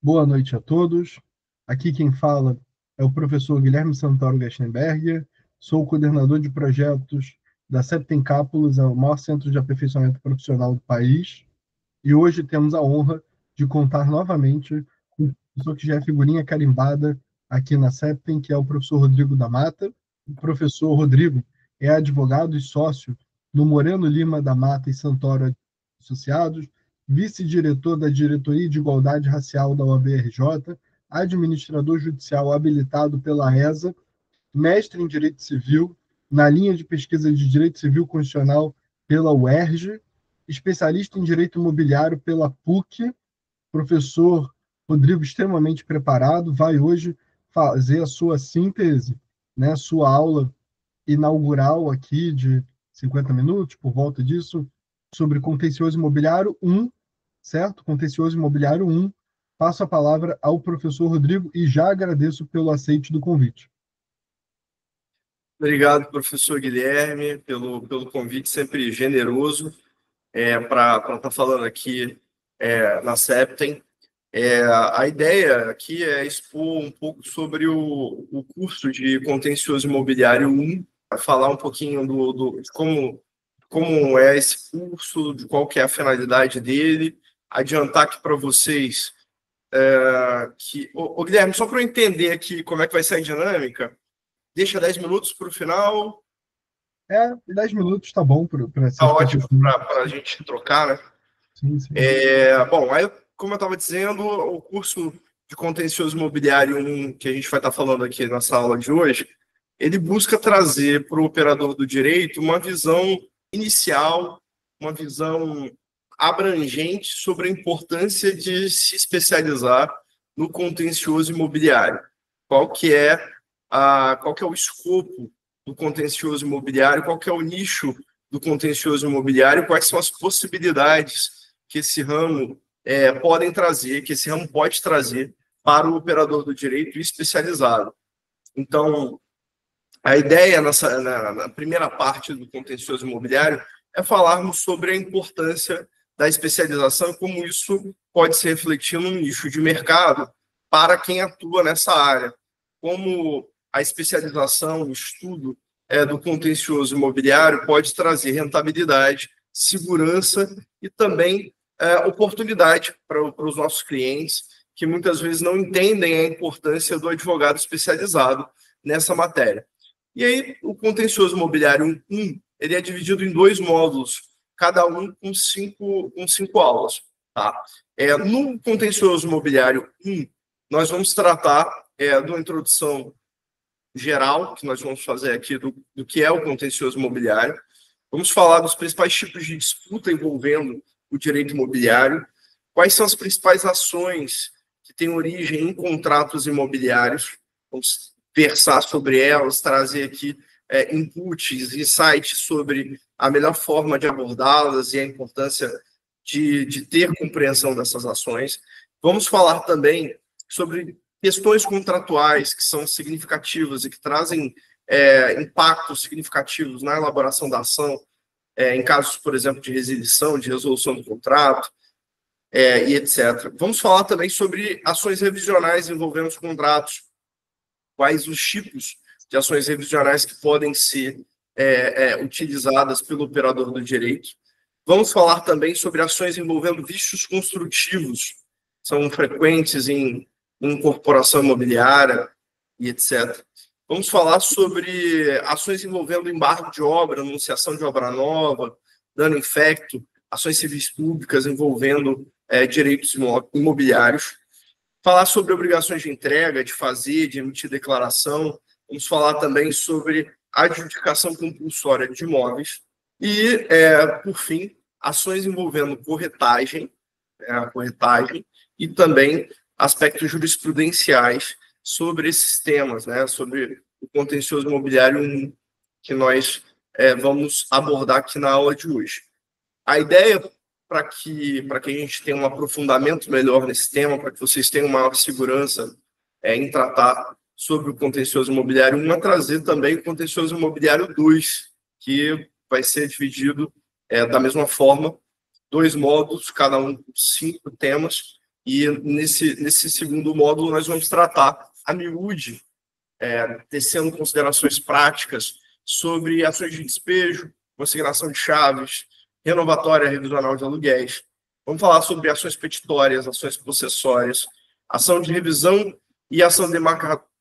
Boa noite a todos. Aqui quem fala é o professor Guilherme Santoro Gastenberger. Sou o coordenador de projetos da Septem Cápsulas, o maior centro de aperfeiçoamento profissional do país. E hoje temos a honra de contar novamente com um professor que já é figurinha carimbada aqui na Septem, que é o professor Rodrigo da Mata. O professor Rodrigo é advogado e sócio no Moreno Lima da Mata e Santoro Associados, vice-diretor da Diretoria de Igualdade Racial da OAB-RJ, administrador judicial habilitado pela ESA, mestre em Direito Civil, na linha de pesquisa de Direito Civil Constitucional pela UERJ, especialista em Direito Imobiliário pela PUC, professor Rodrigo extremamente preparado, vai hoje fazer a sua síntese, né, sua aula inaugural aqui de 50 minutos, por volta disso, sobre contencioso imobiliário 1, certo? Contencioso imobiliário 1. Passo a palavra ao professor Rodrigo e já agradeço pelo aceite do convite. Obrigado, professor Guilherme, pelo convite sempre generoso para estar falando aqui na Septem. A ideia aqui é expor um pouco sobre o curso de Contencioso Imobiliário 1, falar um pouquinho de como é esse curso, de qual que é a finalidade dele, adiantar aqui para vocês que... Guilherme, só para eu entender aqui como é que vai ser a dinâmica, deixa 10 minutos para o final. 10 minutos tá bom para Tá essas ótimo profissões. para a gente trocar, né? Sim, sim. Bom, aí, como eu estava dizendo, o curso de Contencioso Imobiliário 1, que a gente vai estar falando aqui nessa aula de hoje, ele busca trazer para o operador do direito uma visão inicial, uma visão abrangente sobre a importância de se especializar no contencioso imobiliário. Qual que é o escopo do contencioso imobiliário, qual que é o nicho do contencioso imobiliário, quais são as possibilidades que esse ramo que esse ramo pode trazer para o operador do direito especializado. Então, a ideia na primeira parte do contencioso imobiliário é falarmos sobre a importância da especialização e como isso pode se refletir no nicho de mercado para quem atua nessa área. Como a especialização, o estudo do contencioso imobiliário pode trazer rentabilidade, segurança e também oportunidade para os nossos clientes, que muitas vezes não entendem a importância do advogado especializado nessa matéria. E aí, o contencioso imobiliário 1, ele é dividido em dois módulos, cada um com cinco aulas. Tá? No contencioso imobiliário 1, nós vamos tratar de uma introdução geral, que nós vamos fazer aqui do que é o contencioso imobiliário. Vamos falar dos principais tipos de disputa envolvendo o direito imobiliário, quais são as principais ações que têm origem em contratos imobiliários. Vamos versar sobre elas, trazer aqui inputs, insights sobre a melhor forma de abordá-las e a importância de ter compreensão dessas ações. Vamos falar também sobre questões contratuais que são significativas e que trazem impactos significativos na elaboração da ação, em casos, por exemplo, de resilição, de resolução do contrato, e etc. Vamos falar também sobre ações revisionais envolvendo os contratos, quais os tipos de ações revisionais que podem ser utilizadas pelo operador do direito. Vamos falar também sobre ações envolvendo vícios construtivos, são frequentes em incorporação imobiliária e etc. Vamos falar sobre ações envolvendo embargo de obra, anunciação de obra nova, dano infecto, ações civis públicas envolvendo direitos imobiliários. Falar sobre obrigações de entrega, de fazer, de emitir declaração. Vamos falar também sobre adjudicação compulsória de imóveis. E, por fim, ações envolvendo corretagem e também aspectos jurisprudenciais sobre esses temas, né, sobre o contencioso imobiliário que nós vamos abordar aqui na aula de hoje. A ideia para que a gente tenha um aprofundamento melhor nesse tema, para que vocês tenham maior segurança em tratar sobre o contencioso imobiliário 1, é trazer também o contencioso imobiliário 2, que vai ser dividido da mesma forma, dois módulos, cada um com 5 temas, E nesse segundo módulo nós vamos tratar a miúde, tecendo considerações práticas sobre ações de despejo, consignação de chaves, renovatória revisional de aluguéis. Vamos falar sobre ações petitórias, ações possessórias, ação de revisão e ação de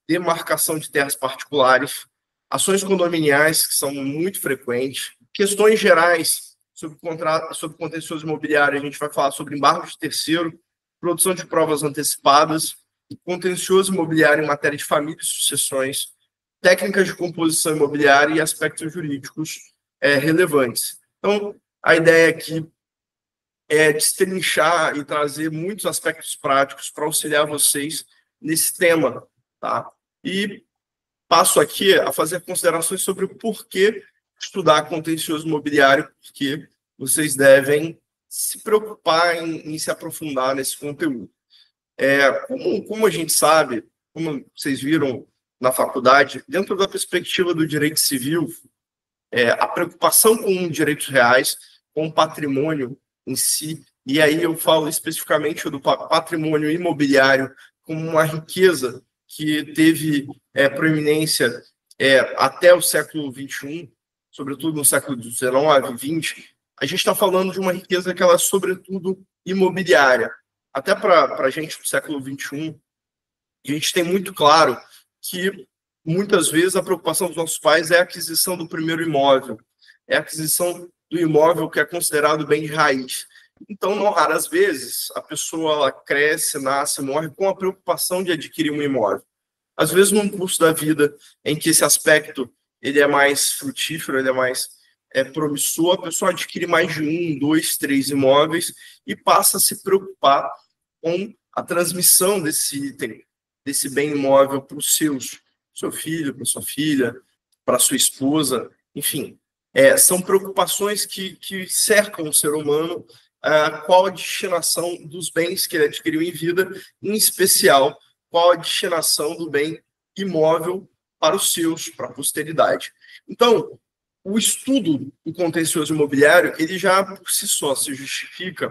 demarcação de terras particulares, ações condominiais, que são muito frequentes, questões gerais sobre contencioso imobiliário, a gente vai falar sobre embargo de terceiro, produção de provas antecipadas, contencioso imobiliário em matéria de família e sucessões, técnicas de composição imobiliária e aspectos jurídicos relevantes. Então, a ideia aqui é destrinchar e trazer muitos aspectos práticos para auxiliar vocês nesse tema, tá? E passo aqui a fazer considerações sobre o porquê estudar contencioso imobiliário, porque vocês devem se preocupar em se aprofundar nesse conteúdo. Como a gente sabe, como vocês viram na faculdade, dentro da perspectiva do direito civil, a preocupação com direitos reais, com o patrimônio em si, e aí eu falo especificamente do patrimônio imobiliário como uma riqueza que teve proeminência até o século XXI, sobretudo no século XIX e XX, a gente está falando de uma riqueza que ela é sobretudo imobiliária. Até para a gente, no século XXI, a gente tem muito claro que, muitas vezes, a preocupação dos nossos pais é a aquisição do primeiro imóvel, é a aquisição do imóvel que é considerado bem de raiz. Então, não raras vezes, a pessoa ela cresce, nasce, morre com a preocupação de adquirir um imóvel. Às vezes, num curso da vida em que esse aspecto ele é mais frutífero, ele é mais promissor, a pessoa adquire mais de 1, 2, 3 imóveis e passa a se preocupar com a transmissão desse item, desse bem imóvel para os seu filho, para sua filha, para sua esposa, enfim. São preocupações que cercam o ser humano, qual a destinação dos bens que ele adquiriu em vida, em especial, qual a destinação do bem imóvel para os seus, para a posteridade. Então, o estudo do contencioso imobiliário, ele já por si só se justifica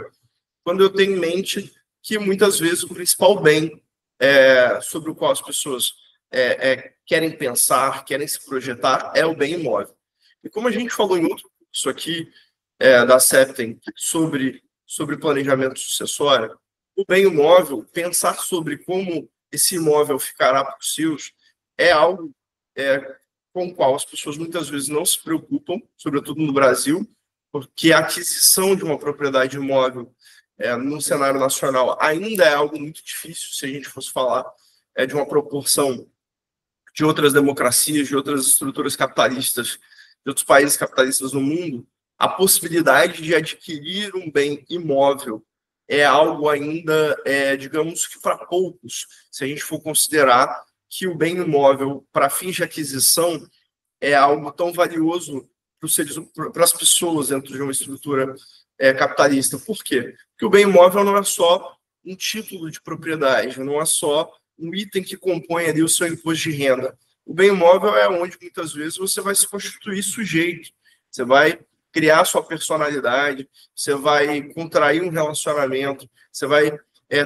quando eu tenho em mente que muitas vezes o principal bem sobre o qual as pessoas querem pensar, querem se projetar, é o bem imóvel. E como a gente falou em outro curso aqui da Septem sobre planejamento sucessório, o bem imóvel, pensar sobre como esse imóvel ficará para os seus, é algo com o qual as pessoas muitas vezes não se preocupam, sobretudo no Brasil, porque a aquisição de uma propriedade imóvel no cenário nacional ainda é algo muito difícil, se a gente fosse falar de uma proporção de outras democracias, de outras estruturas capitalistas, de outros países capitalistas no mundo. A possibilidade de adquirir um bem imóvel é algo ainda, digamos que para poucos, se a gente for considerar que o bem imóvel, para fins de aquisição, é algo tão valioso para as pessoas dentro de uma estrutura capitalista. Por quê? Porque o bem imóvel não é só um título de propriedade, não é só um item que compõe ali o seu imposto de renda. O bem imóvel é onde, muitas vezes, você vai se constituir sujeito, você vai criar sua personalidade, você vai contrair um relacionamento, você vai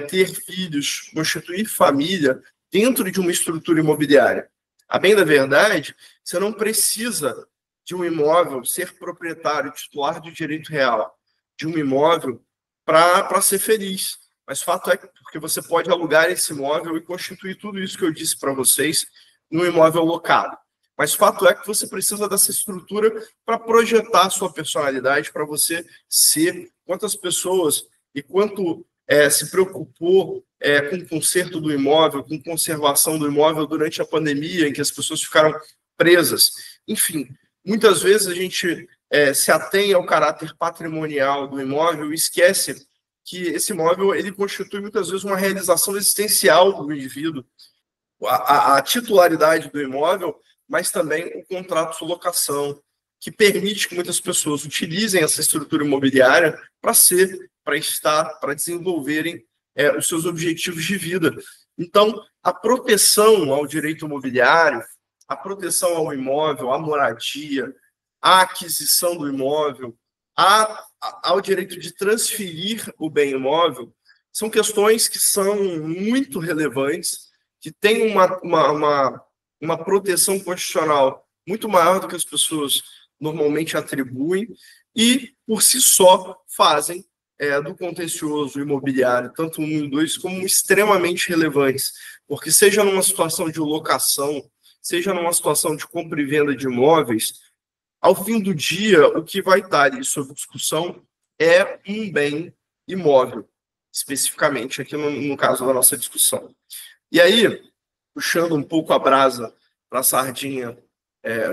ter filhos, constituir família dentro de uma estrutura imobiliária. A bem da verdade, você não precisa de um imóvel ser proprietário, titular de direito real de um imóvel para ser feliz. Mas fato é que porque você pode alugar esse imóvel e constituir tudo isso que eu disse para vocês num imóvel locado. Mas fato é que você precisa dessa estrutura para projetar a sua personalidade, para você ser quantas pessoas e quanto se preocupou com o conserto do imóvel, com conservação do imóvel durante a pandemia, em que as pessoas ficaram presas. Enfim, muitas vezes a gente se atém ao caráter patrimonial do imóvel e esquece que esse imóvel ele constitui muitas vezes uma realização existencial do indivíduo, a titularidade do imóvel, mas também o contrato de locação, que permite que muitas pessoas utilizem essa estrutura imobiliária para estar, para desenvolverem os seus objetivos de vida. Então, a proteção ao direito imobiliário, a proteção ao imóvel, à moradia, à aquisição do imóvel, ao direito de transferir o bem imóvel, São questões que são muito relevantes, que têm uma proteção constitucional muito maior do que as pessoas normalmente atribuem e, por si só, fazem do contencioso imobiliário, tanto 1 e 2, como extremamente relevantes, porque seja numa situação de locação, seja numa situação de compra e venda de imóveis, ao fim do dia, o que vai estar ali sob discussão é um bem imóvel, especificamente aqui no caso da nossa discussão. E aí, puxando um pouco a brasa para a sardinha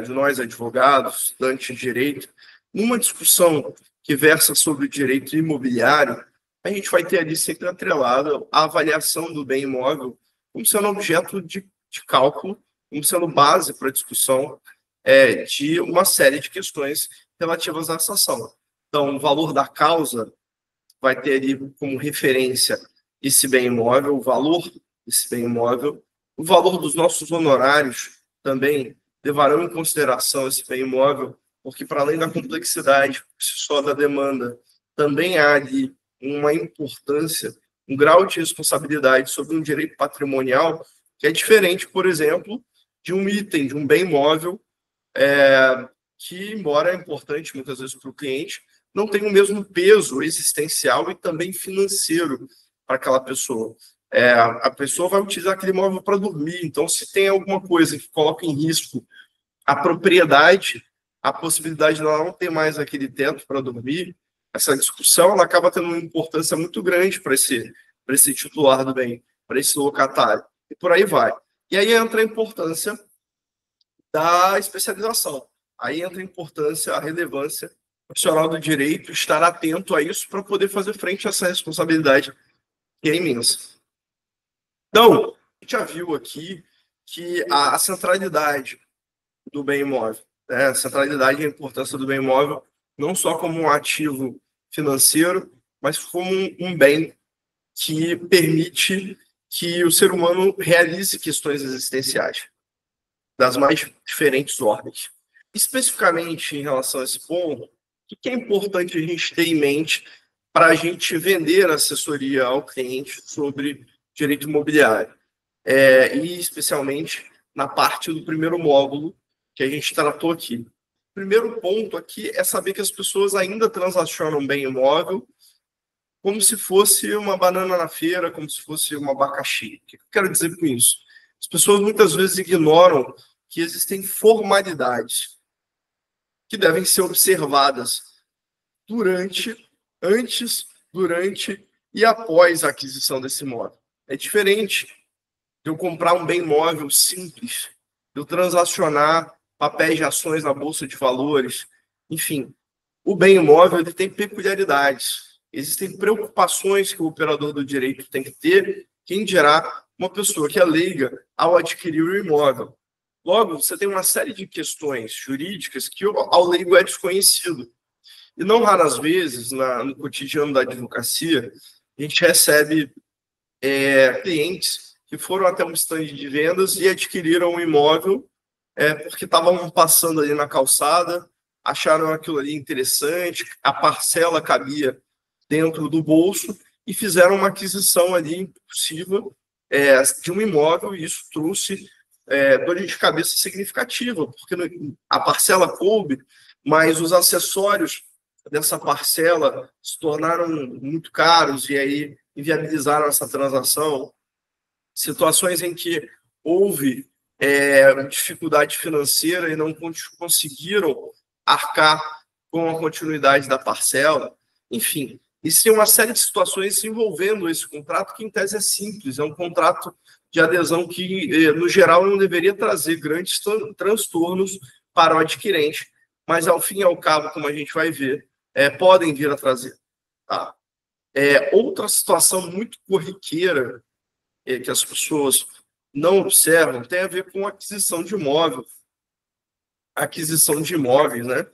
de nós advogados, estudantes de direito, numa discussão que versa sobre o direito imobiliário, a gente vai ter ali sempre atrelado a avaliação do bem imóvel como sendo objeto de cálculo, como sendo base para a discussão de uma série de questões relativas a essa ação. Então, o valor da causa vai ter ali como referência esse bem imóvel, o valor desse bem imóvel, o valor dos nossos honorários também levarão em consideração esse bem imóvel, porque para além da complexidade só da demanda, também há ali uma importância, um grau de responsabilidade sobre um direito patrimonial que é diferente, por exemplo, de um item, de um bem imóvel, que, embora é importante muitas vezes para o cliente, não tem o mesmo peso existencial e também financeiro para aquela pessoa. A pessoa vai utilizar aquele imóvel para dormir, então se tem alguma coisa que coloca em risco a propriedade, a possibilidade de ela não ter mais aquele teto para dormir, essa discussão ela acaba tendo uma importância muito grande para esse titular do bem, para esse locatário, e por aí vai. E aí entra a importância da especialização, aí entra a importância, a relevância profissional do direito, estar atento a isso para poder fazer frente a essa responsabilidade que é imensa. Então, a gente já viu aqui que a centralidade do bem imóvel, a centralidade e a importância do bem imóvel, não só como um ativo financeiro, mas como um bem que permite que o ser humano realize questões existenciais das mais diferentes ordens. Especificamente em relação a esse ponto, o que é importante a gente ter em mente para a gente vender assessoria ao cliente sobre direito imobiliário? E especialmente na parte do primeiro módulo que a gente tratou aqui. O primeiro ponto aqui é saber que as pessoas ainda transacionam bem imóvel como se fosse uma banana na feira, como se fosse um abacaxi. O que eu quero dizer com isso? As pessoas muitas vezes ignoram que existem formalidades que devem ser observadas antes, durante e após a aquisição desse imóvel. É diferente de eu comprar um bem imóvel simples, de eu transacionar papéis de ações na bolsa de valores, enfim. O bem imóvel ele tem peculiaridades. Existem preocupações que o operador do direito tem que ter, quem dirá uma pessoa que é leiga ao adquirir o imóvel. Logo, você tem uma série de questões jurídicas que ao leigo é desconhecido. E não raras vezes, no cotidiano da advocacia, a gente recebe clientes que foram até um stand de vendas e adquiriram um imóvel porque estavam passando ali na calçada, acharam aquilo ali interessante, a parcela cabia dentro do bolso e fizeram uma aquisição ali impulsiva de um imóvel, e isso trouxe dor de cabeça significativa, porque a parcela coube, mas os acessórios dessa parcela se tornaram muito caros e aí inviabilizaram essa transação. Situações em que houve dificuldade financeira e não conseguiram arcar com a continuidade da parcela. Enfim, existem uma série de situações envolvendo esse contrato que, em tese, é simples. É um contrato de adesão que, no geral, não deveria trazer grandes transtornos para o adquirente, mas, ao fim e ao cabo, como a gente vai ver, podem vir a trazer. Tá? Outra situação muito corriqueira que as pessoas não observam tem a ver com aquisição de imóvel. Aquisição de imóveis, né?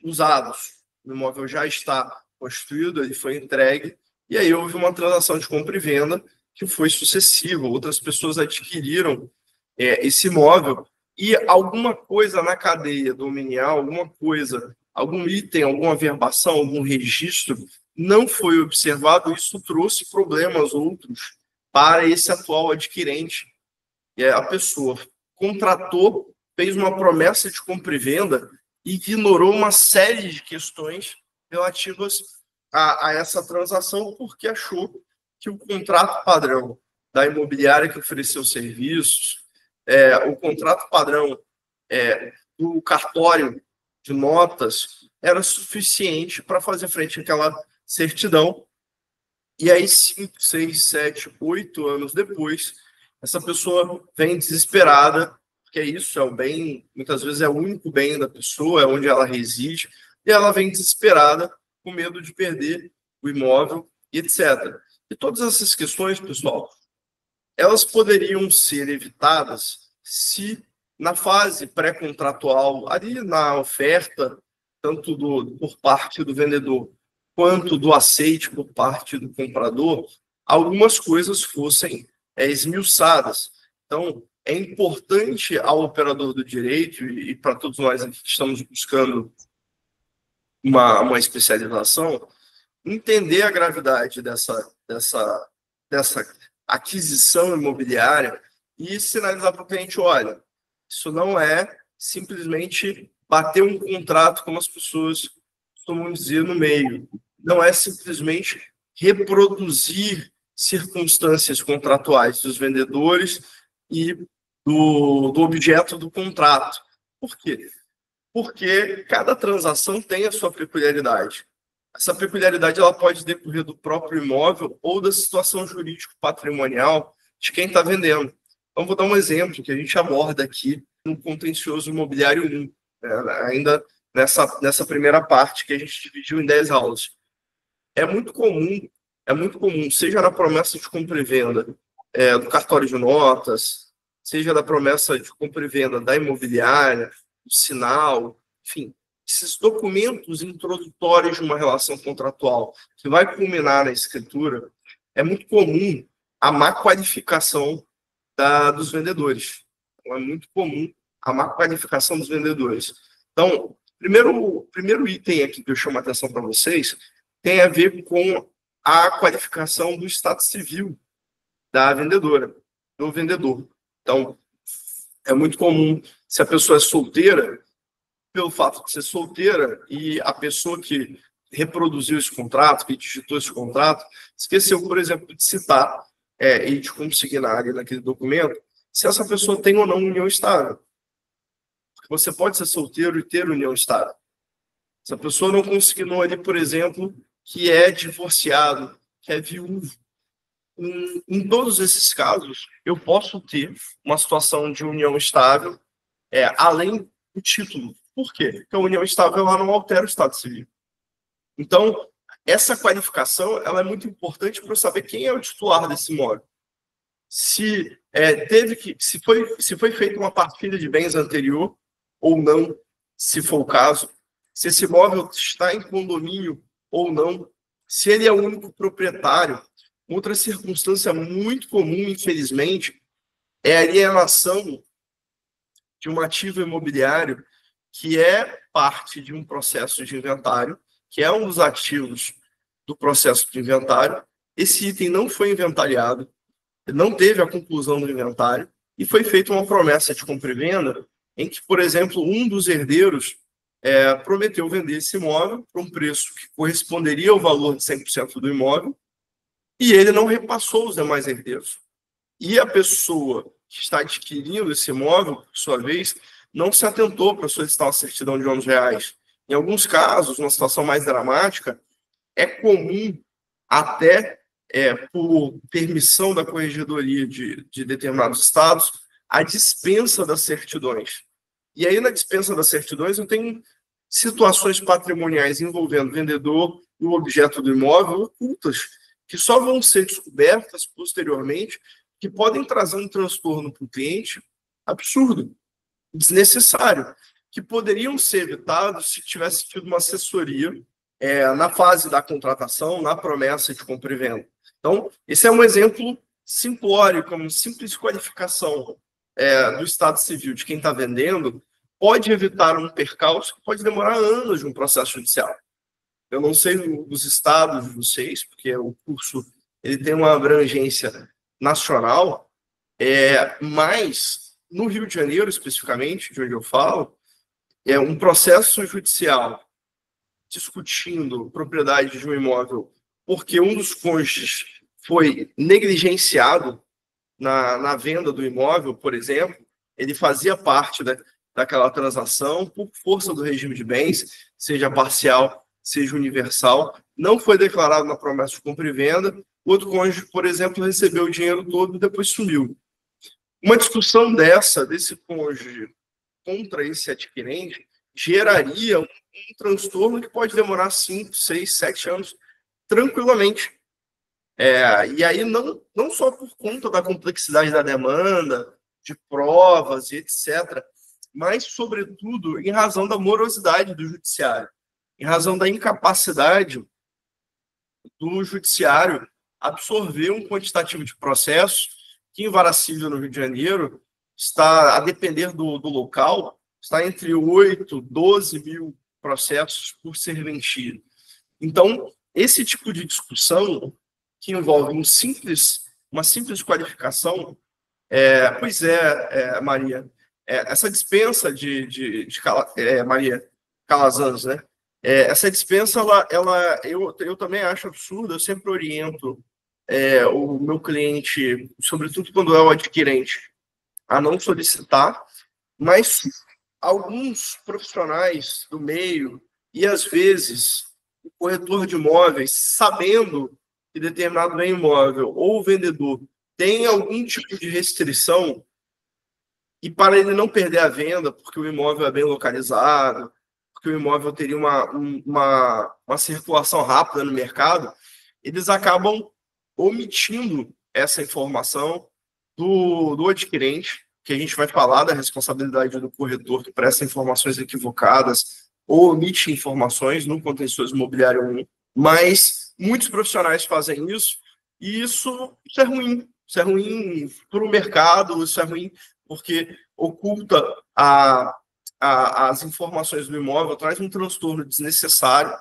Usados. O imóvel já está construído, ele foi entregue, e aí houve uma transação de compra e venda que foi sucessiva. Outras pessoas adquiriram esse imóvel e alguma coisa na cadeia dominial, alguma coisa, algum item, alguma averbação, algum registro não foi observado, isso trouxe problemas outros para esse atual adquirente. E a pessoa contratou, fez uma promessa de compra e venda e ignorou uma série de questões relativas a essa transação porque achou que o contrato padrão da imobiliária que ofereceu serviços, o contrato padrão do cartório de notas era suficiente para fazer frente àquela certidão. E aí, 5, 6, 7, 8 anos depois, essa pessoa vem desesperada, porque isso é o bem, muitas vezes é o único bem da pessoa, é onde ela reside, e ela vem desesperada, com medo de perder o imóvel, e etc. E todas essas questões, pessoal, elas poderiam ser evitadas se, na fase pré-contratual, ali na oferta, tanto por parte do vendedor quanto do aceite por parte do comprador, algumas coisas fossem esmiuçadas. Então, é importante ao operador do direito, e para todos nós que estamos buscando uma especialização, entender a gravidade dessa aquisição imobiliária e sinalizar para o cliente, olha, isso não é simplesmente bater um contrato, como as pessoas costumam dizer no meio. Não é simplesmente reproduzir circunstâncias contratuais dos vendedores e do objeto do contrato. Por quê? Porque cada transação tem a sua peculiaridade. Essa peculiaridade ela pode decorrer do próprio imóvel ou da situação jurídico-patrimonial de quem está vendendo. Então, vou dar um exemplo que a gente aborda aqui no contencioso imobiliário 1, ainda nessa primeira parte que a gente dividiu em 10 aulas. É muito comum, seja na promessa de compra e venda do cartório de notas, seja da promessa de compra e venda da imobiliária, do sinal, enfim, esses documentos introdutórios de uma relação contratual que vai culminar na escritura, é muito comum a má qualificação dos vendedores. Então, é muito comum a má qualificação dos vendedores. Então, primeiro item aqui que eu chamo a atenção para vocês tem a ver com a qualificação do estado civil da vendedora, do vendedor. Então, é muito comum, se a pessoa é solteira, pelo fato de ser solteira e a pessoa que reproduziu esse contrato, que digitou esse contrato, esqueceu, por exemplo, de citar e de consignar ali naquele documento se essa pessoa tem ou não união estável. Porque você pode ser solteiro e ter união estável. Se a pessoa não consignou ali, por exemplo, que é divorciado, que é viúvo, em todos esses casos, eu posso ter uma situação de união estável além do título. Por quê? Porque a união estável ela não altera o estado civil. Então, essa qualificação ela é muito importante para eu saber quem é o titular desse imóvel. Se foi feita uma partilha de bens anterior ou não, se for o caso, se esse imóvel está em condomínio ou não, se ele é o único proprietário. Outra circunstância muito comum, infelizmente, é a alienação de um ativo imobiliário que é parte de um processo de inventário, que é um dos ativos do processo de inventário. Esse item não foi inventariado, não teve a conclusão do inventário, e foi feita uma promessa de compra e venda em que, por exemplo, um dos herdeiros prometeu vender esse imóvel por um preço que corresponderia ao valor de 100% do imóvel, e ele não repassou os demais herdeiros. E a pessoa que está adquirindo esse imóvel, por sua vez, não se atentou para solicitar uma certidão de ônus reais. Em alguns casos, numa situação mais dramática, é comum, até por permissão da corregedoria de determinados estados, a dispensa das certidões. E aí, na dispensa das certidões, eu tenho situações patrimoniais envolvendo o vendedor e o objeto do imóvel ocultas, que só vão ser descobertas posteriormente, que podem trazer um transtorno para o cliente absurdo, desnecessário, que poderiam ser evitados se tivesse tido uma assessoria na fase da contratação, na promessa de compra e venda. Então, esse é um exemplo simplório, como simples qualificação do estado civil de quem está vendendo, pode evitar um percalço que pode demorar anos de um processo judicial. Eu não sei dos estados de vocês, porque o curso ele tem uma abrangência nacional, mas no Rio de Janeiro, especificamente, de onde eu falo, é um processo judicial discutindo propriedade de um imóvel porque um dos cônjuges foi negligenciado na venda do imóvel, por exemplo, ele fazia parte daquela transação por força do regime de bens, seja parcial, seja universal, não foi declarado na promessa de compra e venda, o outro cônjuge, por exemplo, recebeu o dinheiro todo e depois sumiu. Uma discussão desse cônjuge contra esse adquirente geraria um transtorno que pode demorar 5, 6, 7 anos tranquilamente. E aí não só por conta da complexidade da demanda, de provas e etc., mas, sobretudo, em razão da morosidade do judiciário, em razão da incapacidade do judiciário absorver um quantitativo de processos que, em vara civil no Rio de Janeiro, está, a depender do local, está entre 8 e 12 mil processos por serventia. Então, esse tipo de discussão, que envolve uma simples qualificação, Maria, essa dispensa Maria Calazans, né? Essa dispensa, eu também acho absurda, eu sempre oriento o meu cliente, sobretudo quando é o adquirente, a não solicitar, mas alguns profissionais do meio, e às vezes o corretor de imóveis, sabendo que determinado bem imóvel ou o vendedor tem algum tipo de restrição, e para ele não perder a venda, porque o imóvel é bem localizado, porque o imóvel teria uma circulação rápida no mercado, eles acabam omitindo essa informação do adquirente, que a gente vai falar da responsabilidade do corretor que presta informações equivocadas ou omite informações no contencioso imobiliário 1, mas muitos profissionais fazem isso, e isso é ruim. Isso é ruim para o mercado, isso é ruim porque oculta as informações do imóvel, traz um transtorno desnecessário,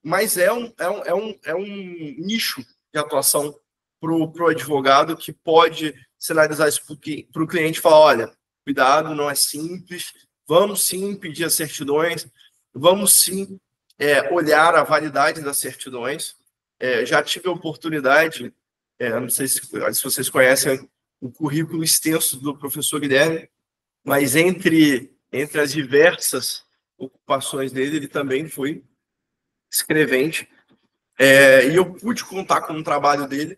mas é um nicho de atuação para o advogado que pode sinalizar isso para o cliente e falar, olha, cuidado, não é simples, vamos sim pedir as certidões, vamos sim olhar a validade das certidões. Já tive a oportunidade, não sei se vocês conhecem o currículo extenso do professor Guilherme, mas entre as diversas ocupações dele, ele também foi escrevente, e eu pude contar com o trabalho dele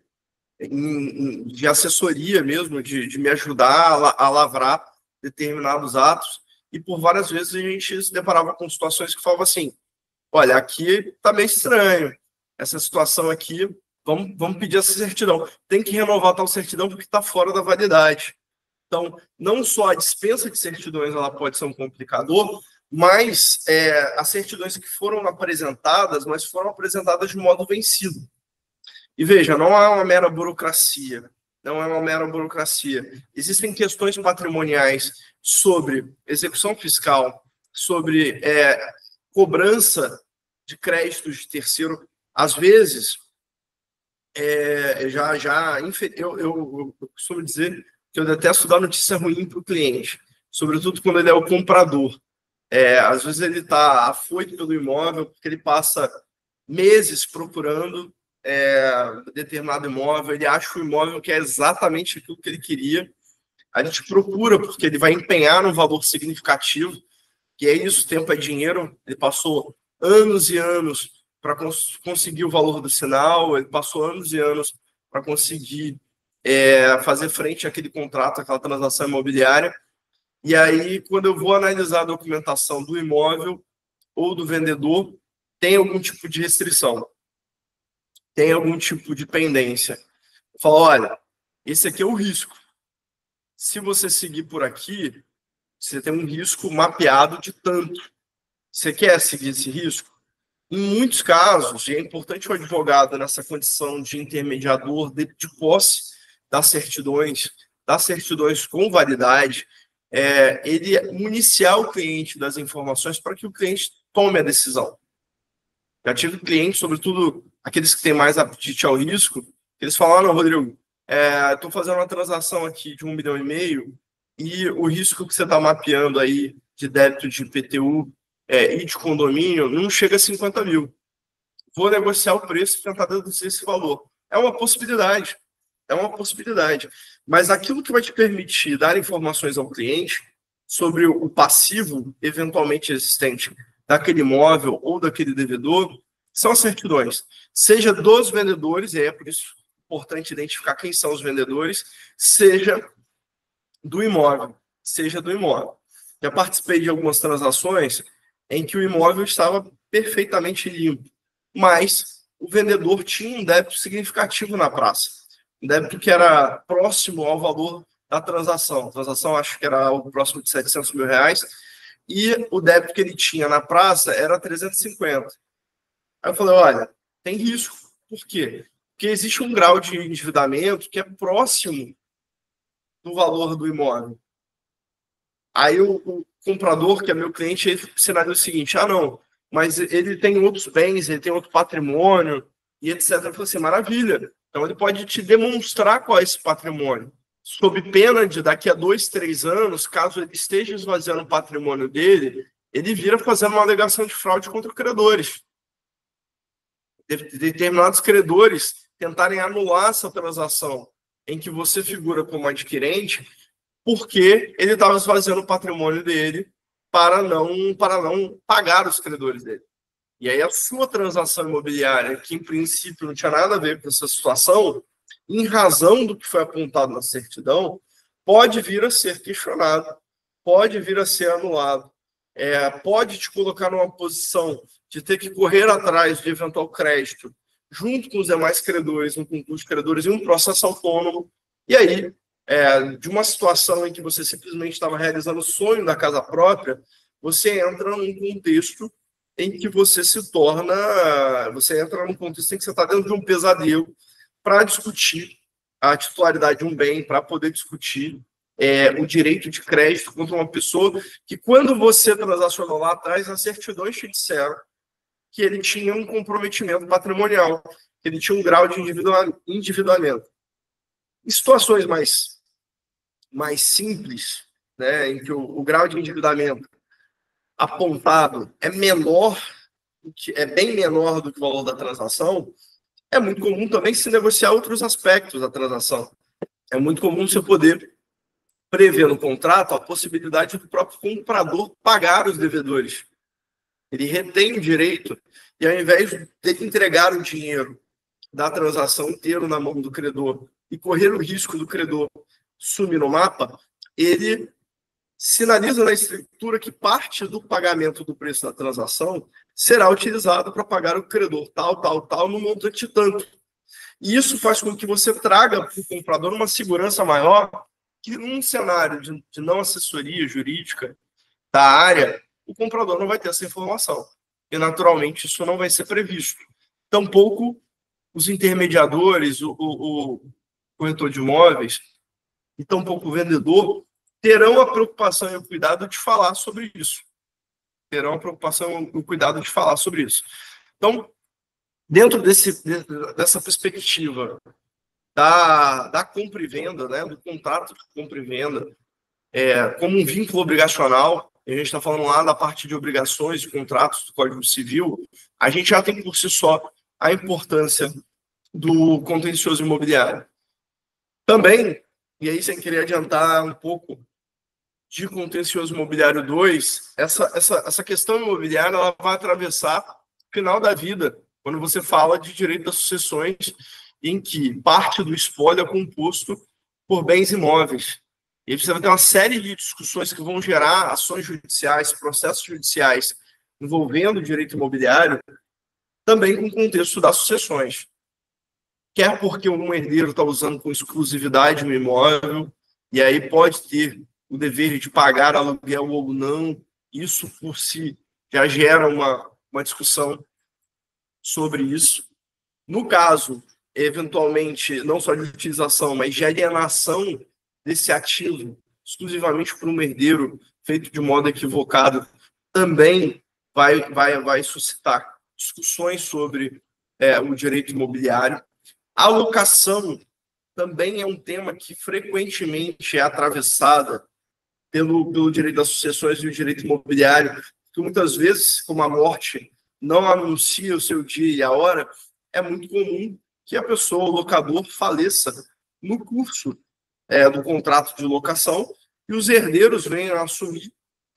de assessoria mesmo, de me ajudar a lavrar determinados atos, e por várias vezes a gente se deparava com situações que falavam assim, olha, aqui está meio estranho, essa situação aqui, vamos pedir essa certidão, tem que renovar tal certidão porque está fora da validade. Então, não só a dispensa de certidões ela pode ser um complicador, mas as certidões que foram apresentadas, mas foram apresentadas de modo vencido. E veja, não é uma mera burocracia, não é uma mera burocracia. Existem questões patrimoniais sobre execução fiscal, sobre cobrança de créditos de terceiro. Às vezes, eu costumo dizer que eu detesto dar notícia ruim para o cliente, sobretudo quando ele é o comprador. Às vezes ele está afoito pelo imóvel, porque ele passa meses procurando determinado imóvel, ele acha o imóvel que é exatamente aquilo que ele queria. A gente procura porque ele vai empenhar um valor significativo, que é isso, tempo é dinheiro. Ele passou anos e anos para conseguir o valor do sinal, ele passou anos e anos para conseguir fazer frente àquele contrato, àquela transação imobiliária. E aí, quando eu vou analisar a documentação do imóvel ou do vendedor, tem algum tipo de restrição, tem algum tipo de pendência. Eu falo, olha, esse aqui é o risco. Se você seguir por aqui, você tem um risco mapeado de tanto. Você quer seguir esse risco? Em muitos casos, e é importante o advogado nessa condição de intermediador de posse das certidões com validade, ele municiar o cliente das informações para que o cliente tome a decisão. Já tive clientes, sobretudo aqueles que têm mais apetite ao risco, eles falaram: não, Rodrigo, estou fazendo uma transação aqui de 1,5 milhão e o risco que você está mapeando aí de débito de IPTU e de condomínio não chega a 50 mil. Vou negociar o preço e tentar deduzir esse valor. É uma possibilidade. É uma possibilidade. Mas aquilo que vai te permitir dar informações ao cliente sobre o passivo eventualmente existente daquele imóvel ou daquele devedor são as certidões. Seja dos vendedores, e é por isso importante identificar quem são os vendedores, seja do imóvel. Seja do imóvel. Já participei de algumas transações em que o imóvel estava perfeitamente limpo, mas o vendedor tinha um débito significativo na praça. Um débito que era próximo ao valor da transação. A transação acho que era algo próximo de 700 mil reais, e o débito que ele tinha na praça era 350. Aí eu falei: olha, tem risco. Por quê? Porque existe um grau de endividamento que é próximo do valor do imóvel. Aí o comprador, que é meu cliente, ele sinaliza o seguinte: ah, não, mas ele tem outros bens, ele tem outro patrimônio, e etc. Eu falei assim: maravilha. Então ele pode te demonstrar qual é esse patrimônio, sob pena de daqui a 2, 3 anos, caso ele esteja esvaziando o patrimônio dele, ele vira fazendo uma alegação de fraude contra credores. Determinados credores tentarem anular essa transação em que você figura como adquirente, porque ele estava esvaziando o patrimônio dele para não pagar os credores dele. E aí a sua transação imobiliária, que em princípio não tinha nada a ver com essa situação, em razão do que foi apontado na certidão, pode vir a ser questionado, pode vir a ser anulado, pode te colocar numa posição de ter que correr atrás de eventual crédito, junto com os demais credores, um concurso de credores e um processo autônomo. E aí, de uma situação em que você simplesmente estava realizando o sonho da casa própria, você entra num contexto em que você entra num contexto em que você está dentro de um pesadelo para discutir a titularidade de um bem, para poder discutir o direito de crédito contra uma pessoa que, quando você transacionou lá atrás, as certidões te disseram que ele tinha um comprometimento patrimonial, que ele tinha um grau de endividamento. Em situações mais simples, né, em que o grau de endividamento apontado é bem menor do que o valor da transação, é muito comum também se negociar outros aspectos da transação. É muito comum você poder prever no contrato a possibilidade do próprio comprador pagar os devedores. Ele retém o direito e, ao invés de entregar o dinheiro da transação inteiro na mão do credor e correr o risco do credor sumir no mapa, ele sinaliza na escritura que parte do pagamento do preço da transação será utilizado para pagar o credor tal, no montante tanto. E isso faz com que você traga para o comprador uma segurança maior, que num cenário de não assessoria jurídica da área, o comprador não vai ter essa informação. E, naturalmente, isso não vai ser previsto. Tampouco os intermediadores, o corretor de imóveis, e tampouco o vendedor terão a preocupação e o cuidado de falar sobre isso. Terão a preocupação e o cuidado de falar sobre isso. Então, dentro dessa perspectiva da compra e venda, né, do contrato de compra e venda, como um vínculo obrigacional, a gente está falando lá da parte de obrigações de contratos do Código Civil, a gente já tem por si só a importância do contencioso imobiliário. Também, e aí sem querer adiantar um pouco de contencioso imobiliário 2, essa questão imobiliária ela vai atravessar o final da vida, quando você fala de direito das sucessões, em que parte do espólio é composto por bens imóveis. E você vai ter uma série de discussões que vão gerar ações judiciais, processos judiciais envolvendo o direito imobiliário, também com o contexto das sucessões. Quer porque um herdeiro está usando com exclusividade um imóvel, e aí pode ter o dever de pagar aluguel ou não, isso por si já gera uma discussão sobre isso. No caso, eventualmente, não só de utilização, mas de alienação desse ativo exclusivamente por um herdeiro feito de modo equivocado, também vai suscitar discussões sobre o direito imobiliário. A locação também é um tema que frequentemente é atravessada pelo direito das sucessões e o direito imobiliário, que muitas vezes, como a morte não anuncia o seu dia e a hora, é muito comum que a pessoa, o locador, faleça no curso do contrato de locação e os herdeiros venham a assumir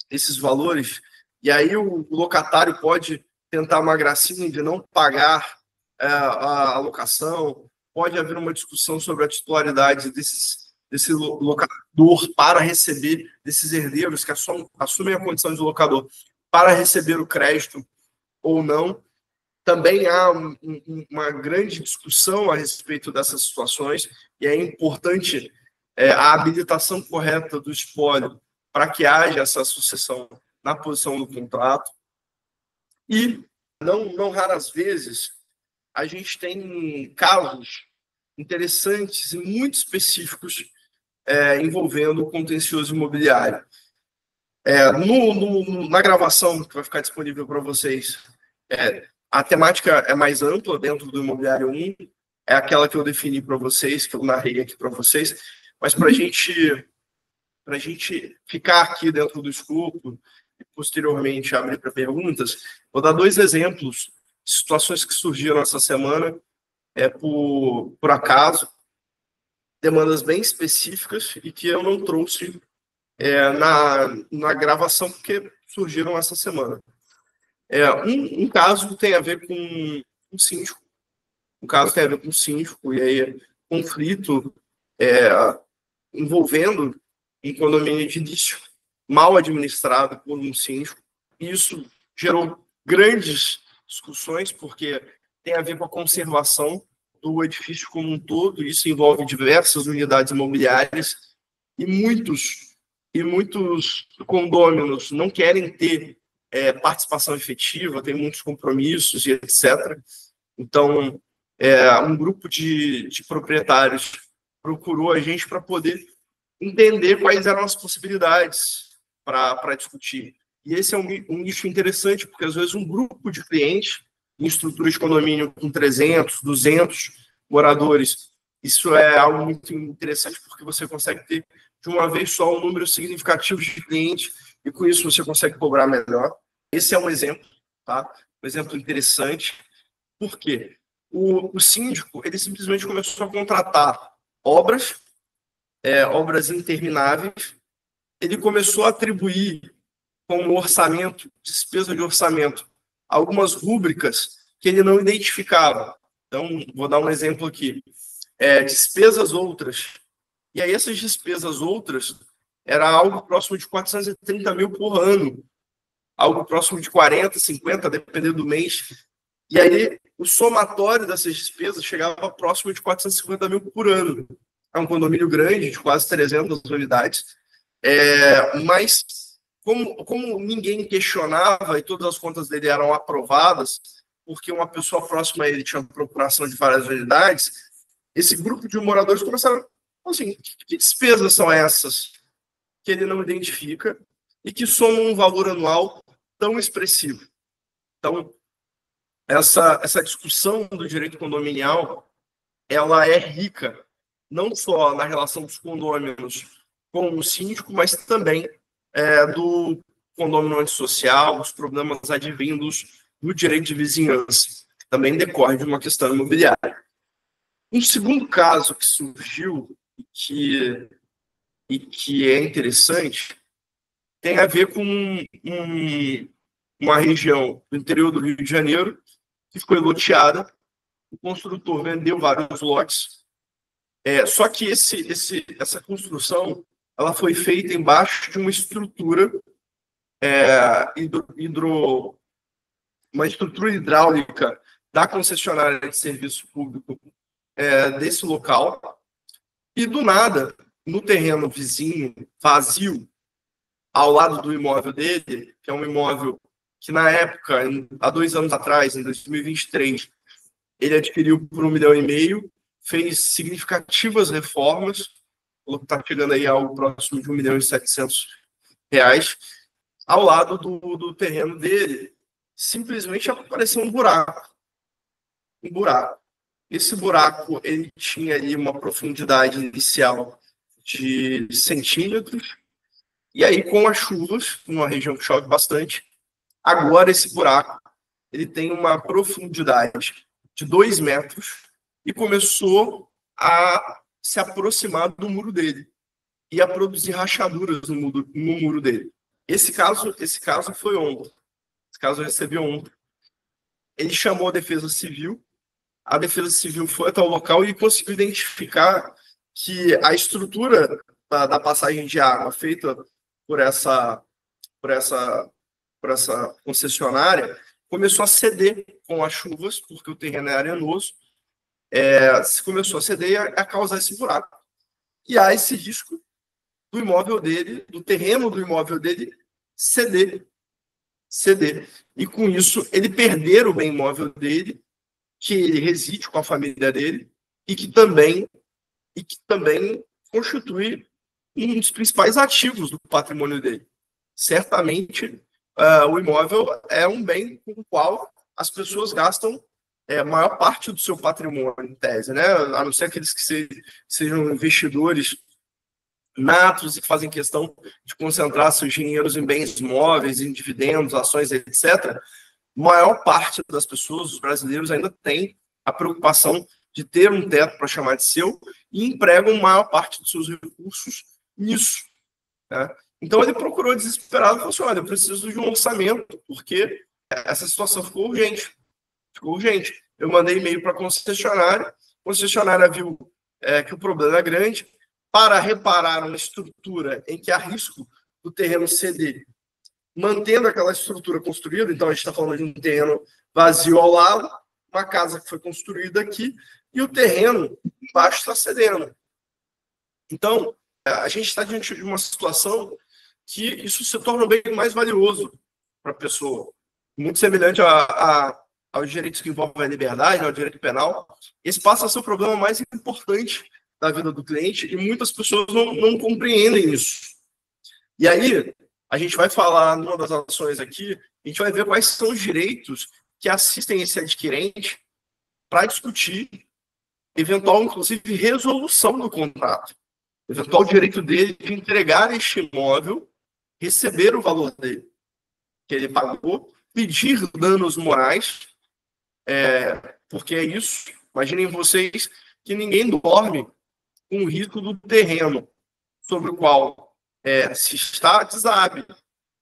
esses valores. E aí o locatário pode tentar uma gracinha de não pagar a locação, pode haver uma discussão sobre a titularidade desse locador para receber, desses herdeiros que assumem a condição de locador para receber o crédito ou não. Também há uma grande discussão a respeito dessas situações e é importante a habilitação correta do espólio para que haja essa sucessão na posição do contrato. E, não raras vezes, a gente tem casos interessantes e muito específicos envolvendo o contencioso imobiliário. Na gravação que vai ficar disponível para vocês, a temática é mais ampla dentro do Imobiliário 1, é aquela que eu defini para vocês, que eu narrei aqui para vocês, mas para a gente ficar aqui dentro do escopo e posteriormente abrir para perguntas, vou dar 2 exemplos de situações que surgiram essa semana, por acaso, demandas bem específicas e que eu não trouxe na gravação porque surgiram essa semana. Um caso tem a ver com um síndico. Um caso tem a ver com um síndico, e aí conflito envolvendo um condomínio edilício mal administrado por um síndico. Isso gerou grandes discussões, porque tem a ver com a conservação do edifício como um todo. Isso envolve diversas unidades imobiliárias e muitos condôminos não querem ter participação efetiva, tem muitos compromissos e etc. Então, um grupo de proprietários procurou a gente para poder entender quais eram as possibilidades para discutir. E esse é um nicho interessante, porque às vezes um grupo de clientes em estrutura de condomínio com 300, 200 moradores, isso é algo muito interessante, porque você consegue ter de uma vez só um número significativo de clientes e com isso você consegue cobrar melhor. Esse é um exemplo, tá? Um exemplo interessante. Por quê? O síndico, ele simplesmente começou a contratar obras intermináveis. Ele começou a atribuir como orçamento, despesa de orçamento, algumas rúbricas que ele não identificava. Então, vou dar um exemplo aqui. Despesas outras. E aí, essas despesas outras era algo próximo de 430 mil por ano. Algo próximo de 40, 50, dependendo do mês. E aí, o somatório dessas despesas chegava próximo de 450 mil por ano. É um condomínio grande, de quase 300 unidades. Mas, como ninguém questionava e todas as contas dele eram aprovadas, porque uma pessoa próxima a ele tinha procuração de várias unidades, esse grupo de moradores começaram assim, que despesas são essas que ele não identifica e que somam um valor anual tão expressivo? Então, essa discussão do direito condominial, ela é rica, não só na relação dos condôminos com o síndico, mas também do condômino antissocial, os problemas advindos do direito de vizinhança, que também decorre de uma questão imobiliária. Um segundo caso que surgiu e que é interessante tem a ver com uma região do interior do Rio de Janeiro que foi loteada, o construtor vendeu vários lotes, só que essa construção ela foi feita embaixo de uma estrutura uma estrutura hidráulica da concessionária de serviço público desse local, e do nada, no terreno vizinho, vazio, ao lado do imóvel dele, que é um imóvel que na época, há 2 anos atrás, em 2023, ele adquiriu por 1,5 milhão, fez significativas reformas, está chegando aí algo próximo de R$ 1,7 milhão, ao lado do terreno dele, simplesmente apareceu um buraco. Um buraco. Esse buraco, ele tinha ali uma profundidade inicial de centímetros, e aí com as chuvas, numa região que chove bastante, agora esse buraco ele tem uma profundidade de 2 metros e começou a se aproximar do muro dele e a produzir rachaduras no muro dele. Esse caso foi ontem. Esse caso eu recebi ontem. Ele chamou a Defesa Civil. A Defesa Civil foi até o local e conseguiu identificar que a estrutura da passagem de água feita por essa concessionária começou a ceder com as chuvas, porque o terreno é arenoso, começou a ceder e a causar esse buraco. E há esse risco do imóvel dele, do terreno do imóvel dele, ceder. E com isso, ele perder o bem imóvel dele, que ele reside com a família dele, e que também constitui um dos principais ativos do patrimônio dele. Certamente, o imóvel é um bem com o qual as pessoas gastam a maior parte do seu patrimônio, em tese, né? A não ser aqueles que sejam investidores natos e que fazem questão de concentrar seus dinheiros em bens móveis, em dividendos, ações, etc. A maior parte das pessoas, os brasileiros, ainda tem a preocupação de ter um teto para chamar de seu e empregam a maior parte dos seus recursos nisso. Né? Então, ele procurou desesperado e falou assim, olha, eu preciso de um orçamento, porque essa situação ficou urgente. Eu mandei e-mail para a concessionária viu que o problema é grande. Para reparar uma estrutura em que há risco do terreno ceder, mantendo aquela estrutura construída, então a gente está falando de um terreno vazio ao lado, uma casa que foi construída aqui, e o terreno embaixo está cedendo. Então, a gente está diante de uma situação que isso se torna um bem mais valioso para a pessoa. Muito semelhante aos direitos que envolvem a liberdade, ao direito penal. Esse passa a ser o problema mais importante da vida do cliente e muitas pessoas não compreendem isso. E aí, a gente vai falar numa das ações aqui, a gente vai ver quais são os direitos que assistem esse adquirente para discutir eventual, inclusive, resolução do contrato. Eventual direito dele de entregar este imóvel, receber o valor dele, que ele pagou, pedir danos morais, porque é isso. Imaginem vocês que ninguém dorme com o risco do terreno sobre o qual se está desabe,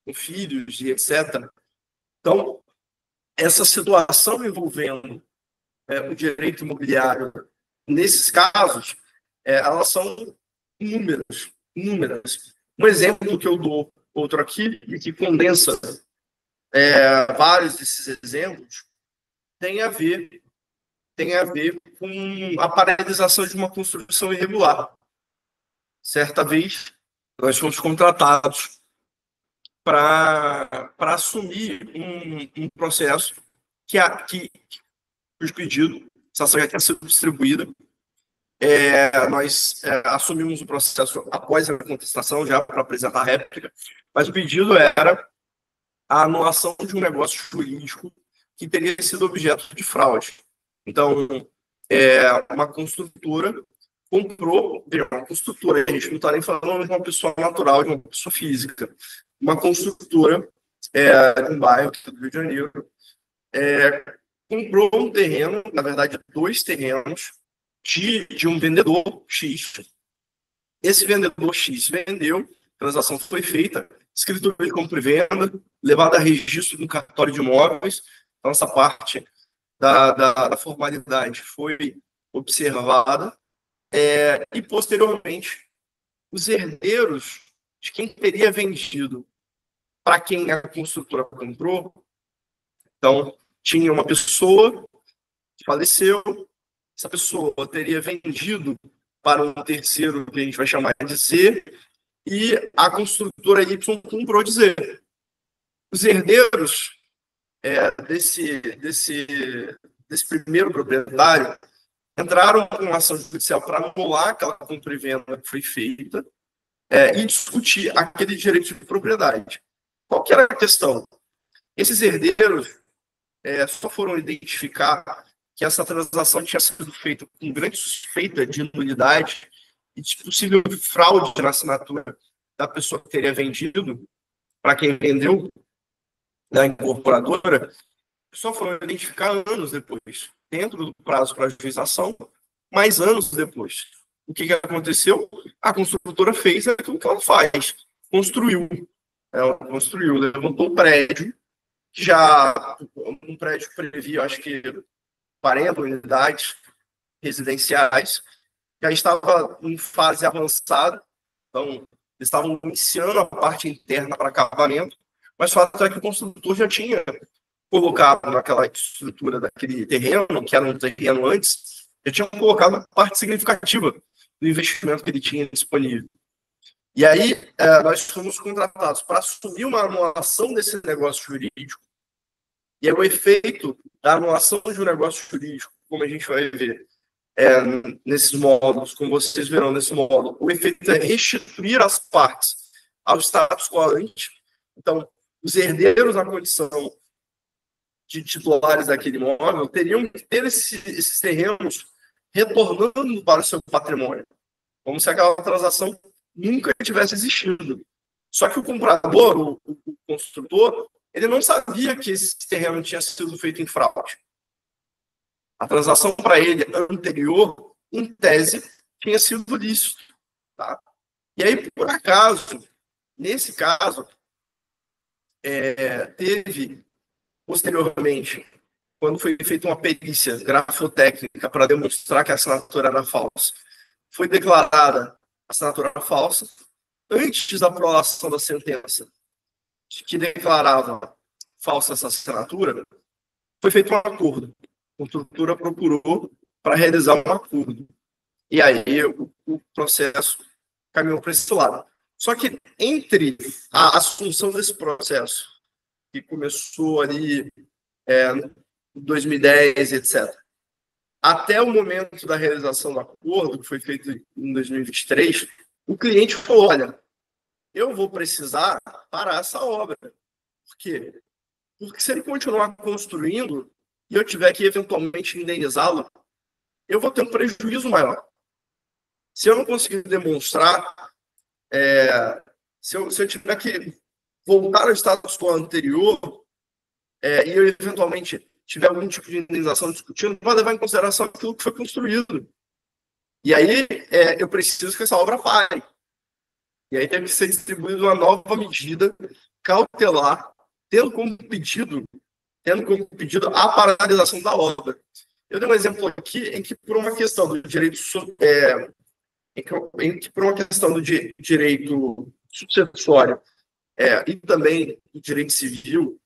com filhos e etc. Então, essa situação envolvendo o direito imobiliário, nesses casos, elas são inúmeras. Um exemplo que eu dou, outro aqui, e que condensa vários desses exemplos, tem a ver com a paralisação de uma construção irregular. Certa vez, nós fomos contratados para assumir um processo que os pedidos, essa ação já tinha sido distribuída, nós assumimos o processo após a contestação, já para apresentar a réplica, mas o pedido era a anulação de um negócio jurídico que teria sido objeto de fraude. Então, uma construtora comprou, uma construtora, a gente não está nem falando de uma pessoa natural, de uma pessoa física, uma construtora de um bairro do Rio de Janeiro, comprou um terreno, na verdade, 2 terrenos, de um vendedor X. Esse vendedor X vendeu, a transação foi feita, escritura de compra e venda, levada a registro no cartório de imóveis. Então, essa parte da formalidade foi observada, e, posteriormente, os herdeiros de quem teria vendido para quem a construtora comprou. Então, tinha uma pessoa que faleceu, essa pessoa teria vendido para um terceiro, que a gente vai chamar de C, e a construtora Y comprou de Z. Os herdeiros desse primeiro proprietário entraram com ação judicial para anular aquela compra e venda que foi feita e discutir aquele direito de propriedade. Qual que era a questão? Esses herdeiros só foram identificar que essa transação tinha sido feita com grande suspeita de nulidade e de possível fraude na assinatura da pessoa que teria vendido, para quem vendeu, da incorporadora, só foram identificar anos depois, dentro do prazo para ajuização, mas anos depois. O que aconteceu? A construtora fez aquilo que ela faz, construiu. Ela construiu, levantou o prédio, já um prédio que previa, acho que 40 unidades residenciais, já estava em fase avançada, então eles estavam iniciando a parte interna para acabamento, mas o fato é que o construtor já tinha colocado naquela estrutura daquele terreno, que era um terreno antes, já tinha colocado uma parte significativa do investimento que ele tinha disponível. E aí, nós fomos contratados para assumir uma anulação desse negócio jurídico, e aí o efeito da anulação de um negócio jurídico, como a gente vai ver nesses módulos, como vocês verão nesse módulo, o efeito é restituir as partes ao status quo ante. Então, os herdeiros na condição de titulares daquele imóvel teriam que ter esses terrenos retornando para o seu patrimônio, como se aquela transação nunca tivesse existido. Só que o comprador, o construtor, ele não sabia que esse terreno tinha sido feito em fraude. A transação para ele anterior, em tese, tinha sido lícito. Tá? E aí, por acaso, nesse caso, teve, posteriormente, quando foi feita uma perícia grafotécnica para demonstrar que a assinatura era falsa, foi declarada a assinatura falsa antes da prolação da sentença que declarava falsa essa assinatura, foi feito um acordo. A construtora procurou para realizar um acordo. E aí o processo caminhou para esse lado. Só que entre a assunção desse processo, que começou ali em 2010, etc., até o momento da realização do acordo, que foi feito em 2023, o cliente falou, olha, eu vou precisar parar essa obra. Por quê? Porque se ele continuar construindo e eu tiver que eventualmente indenizá-lo, eu vou ter um prejuízo maior. Se eu não conseguir demonstrar, se eu tiver que voltar ao status quo anterior e eu eventualmente tiver algum tipo de indenização discutindo, vai levar em consideração aquilo que foi construído. E aí eu preciso que essa obra pare. E aí teve que ser distribuída uma nova medida cautelar, tendo como pedido a paralisação da obra. Eu dei um exemplo aqui em que, por uma questão do direito por uma questão do direito sucessório e também do direito civil,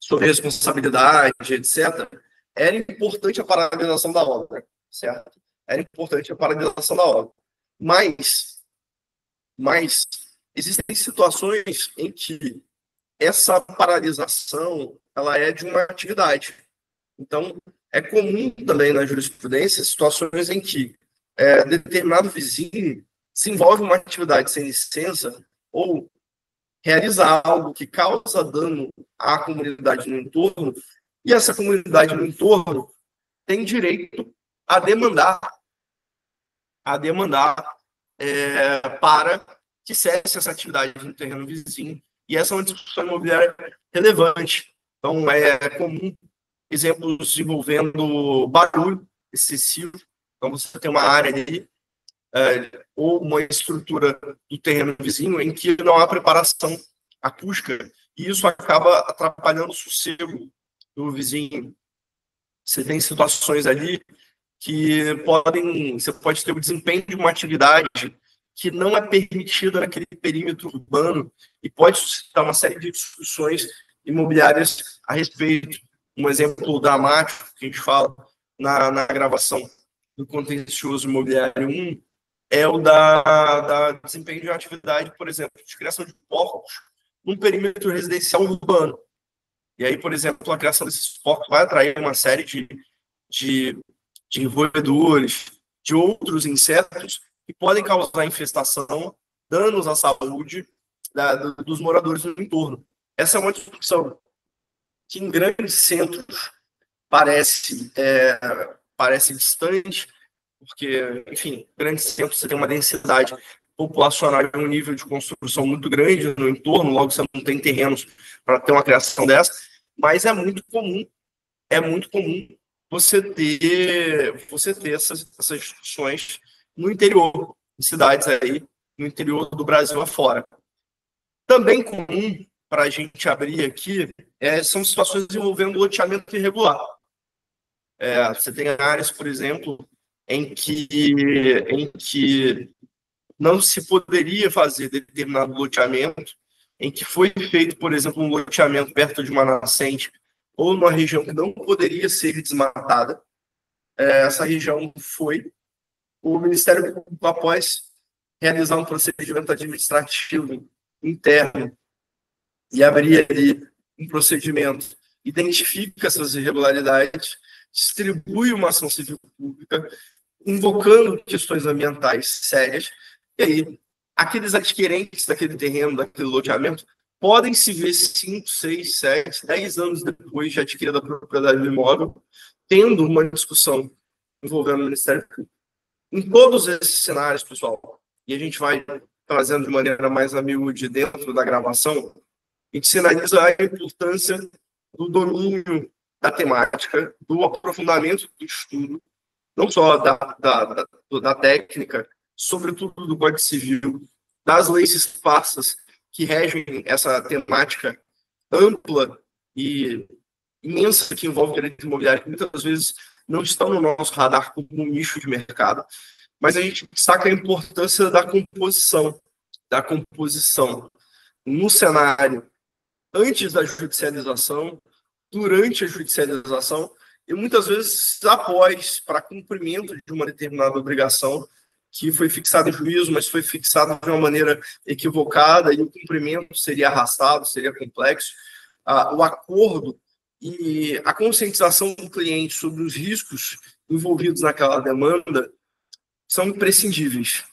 sobre responsabilidade, etc., era importante a paralisação da obra, certo? Era importante a paralisação da obra. Mas existem situações em que essa paralisação ela é de uma atividade. Então, é comum também na jurisprudência situações em que determinado vizinho se envolve em uma atividade sem licença ou realiza algo que causa dano à comunidade no entorno, e essa comunidade no entorno tem direito a demandar para que cesse essa atividade no terreno vizinho. E essa é uma discussão imobiliária relevante. Então, é comum exemplos envolvendo barulho excessivo. Então, você tem uma área ali, ou uma estrutura do terreno vizinho em que não há preparação acústica, e isso acaba atrapalhando o sossego do vizinho. Você tem situações ali que você pode ter o desempenho de uma atividade que não é permitida naquele perímetro urbano e pode suscitar uma série de discussões imobiliárias a respeito. Um exemplo dramático que a gente fala na gravação do Contencioso Imobiliário 1 é o da desempenho de uma atividade, por exemplo, de criação de porcos num perímetro residencial urbano. E aí, por exemplo, a criação desses porcos vai atrair uma série de roedores, de outros insetos que podem causar infestação, danos à saúde dos moradores do entorno. Essa é uma discussão que em grandes centros parece distante, porque, enfim, grandes centros você tem uma densidade populacional e um nível de construção muito grande no entorno, logo você não tem terrenos para ter uma criação dessa, mas é muito comum você ter essas instituições no interior, em cidades aí, no interior do Brasil afora. Também comum para a gente abrir aqui são situações envolvendo loteamento irregular. Você tem áreas, por exemplo, em que não se poderia fazer determinado loteamento, em que foi feito, por exemplo, um loteamento perto de uma nascente ou numa região que não poderia ser desmatada. Essa região o Ministério Público, após realizar um procedimento administrativo interno e abrir ali um procedimento, identifica essas irregularidades, distribui uma ação civil pública, invocando questões ambientais sérias, e aí aqueles adquirentes daquele terreno, daquele loteamento, podem se ver 5, 6, 7, 10 anos depois de adquirida a propriedade do imóvel, tendo uma discussão envolvendo o Ministério Público. Em todos esses cenários, pessoal, e a gente vai trazendo de maneira mais a miúde dentro da gravação, a gente sinaliza a importância do domínio da temática, do aprofundamento do estudo, não só da técnica, sobretudo do Código Civil, das leis esparsas que regem essa temática ampla e imensa que envolve direito imobiliário, que muitas vezes não estão no nosso radar como um nicho de mercado, mas a gente destaca a importância da composição no cenário antes da judicialização, durante a judicialização e muitas vezes após, para cumprimento de uma determinada obrigação que foi fixada em juízo, mas foi fixada de uma maneira equivocada e o cumprimento seria arrastado, seria complexo. O acordo e a conscientização do cliente sobre os riscos envolvidos naquela demanda são imprescindíveis.